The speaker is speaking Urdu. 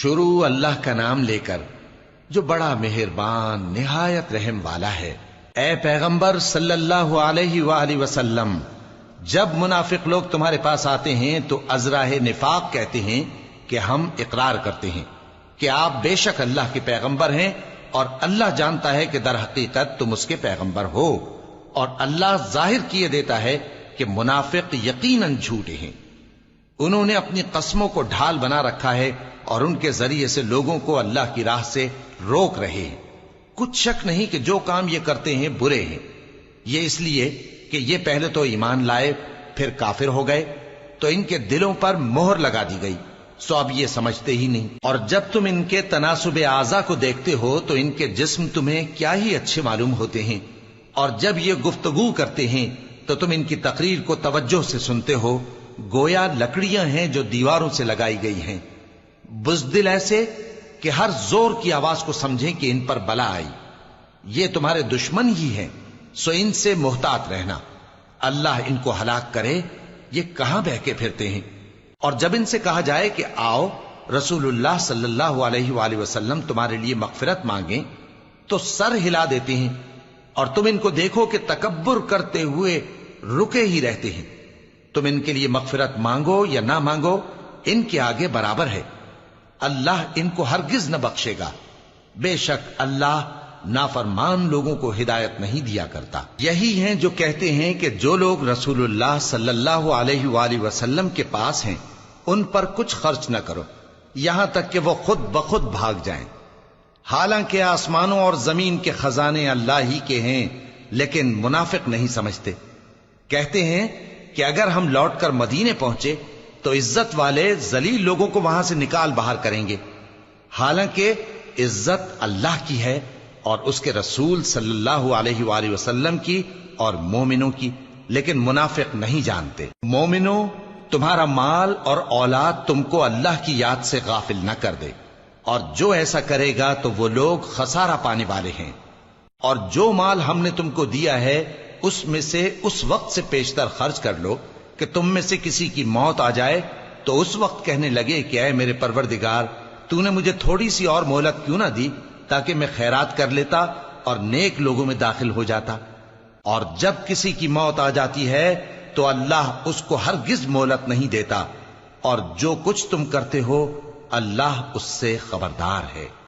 شروع اللہ کا نام لے کر جو بڑا مہربان نہایت رحم والا ہے۔ اے پیغمبر صلی اللہ علیہ وآلہ وسلم، جب منافق لوگ تمہارے پاس آتے ہیں تو ازراہ نفاق کہتے ہیں کہ ہم اقرار کرتے ہیں کہ آپ بے شک اللہ کے پیغمبر ہیں، اور اللہ جانتا ہے کہ در حقیقت تم اس کے پیغمبر ہو، اور اللہ ظاہر کیے دیتا ہے کہ منافق یقیناً جھوٹے ہیں۔ انہوں نے اپنی قسموں کو ڈھال بنا رکھا ہے اور ان کے ذریعے سے لوگوں کو اللہ کی راہ سے روک رہے ہیں۔ کچھ شک نہیں کہ جو کام یہ کرتے ہیں برے ہیں، یہ اس لیے کہ یہ پہلے تو ایمان لائے پھر کافر ہو گئے، تو ان کے دلوں پر مہر لگا دی گئی، سو اب یہ سمجھتے ہی نہیں۔ اور جب تم ان کے تناسب اعضاء کو دیکھتے ہو تو ان کے جسم تمہیں کیا ہی اچھے معلوم ہوتے ہیں، اور جب یہ گفتگو کرتے ہیں تو تم ان کی تقریر کو توجہ سے سنتے ہو، گویا لکڑیاں ہیں جو دیواروں سے لگائی گئی ہیں، بزدل ایسے کہ ہر زور کی آواز کو سمجھیں کہ ان پر بلا آئی۔ یہ تمہارے دشمن ہی ہیں، سو ان سے محتاط رہنا، اللہ ان کو ہلاک کرے، یہ کہاں بہکے پھرتے ہیں۔ اور جب ان سے کہا جائے کہ آؤ رسول اللہ صلی اللہ علیہ وآلہ وسلم تمہارے لیے مغفرت مانگیں، تو سر ہلا دیتے ہیں، اور تم ان کو دیکھو کہ تکبر کرتے ہوئے رکے ہی رہتے ہیں۔ تم ان کے لیے مغفرت مانگو یا نہ مانگو، ان کے آگے برابر ہے، اللہ ان کو ہرگز نہ بخشے گا، بے شک اللہ نافرمان لوگوں کو ہدایت نہیں دیا کرتا۔ یہی ہیں جو کہتے ہیں کہ جو لوگ رسول اللہ صلی اللہ علیہ وآلہ وسلم کے پاس ہیں ان پر کچھ خرچ نہ کرو یہاں تک کہ وہ خود بخود بھاگ جائیں، حالانکہ آسمانوں اور زمین کے خزانے اللہ ہی کے ہیں، لیکن منافق نہیں سمجھتے۔ کہتے ہیں کہ اگر ہم لوٹ کر مدینے پہنچے تو عزت والے ذلیل لوگوں کو وہاں سے نکال باہر کریں گے، حالانکہ عزت اللہ کی ہے اور اس کے رسول صلی اللہ علیہ وآلہ وسلم کی اور مومنوں کی، لیکن منافق نہیں جانتے۔ مومنوں، تمہارا مال اور اولاد تم کو اللہ کی یاد سے غافل نہ کر دے، اور جو ایسا کرے گا تو وہ لوگ خسارہ پانے والے ہیں۔ اور جو مال ہم نے تم کو دیا ہے اس میں سے اس وقت سے پیشتر خرچ کر لو کہ تم میں سے کسی کی موت آ جائے تو اس وقت کہنے لگے کہ اے میرے پروردگار، تو نے مجھے تھوڑی سی اور مہلت کیوں نہ دی تاکہ میں خیرات کر لیتا اور نیک لوگوں میں داخل ہو جاتا۔ اور جب کسی کی موت آ جاتی ہے تو اللہ اس کو ہرگز مہلت نہیں دیتا، اور جو کچھ تم کرتے ہو اللہ اس سے خبردار ہے۔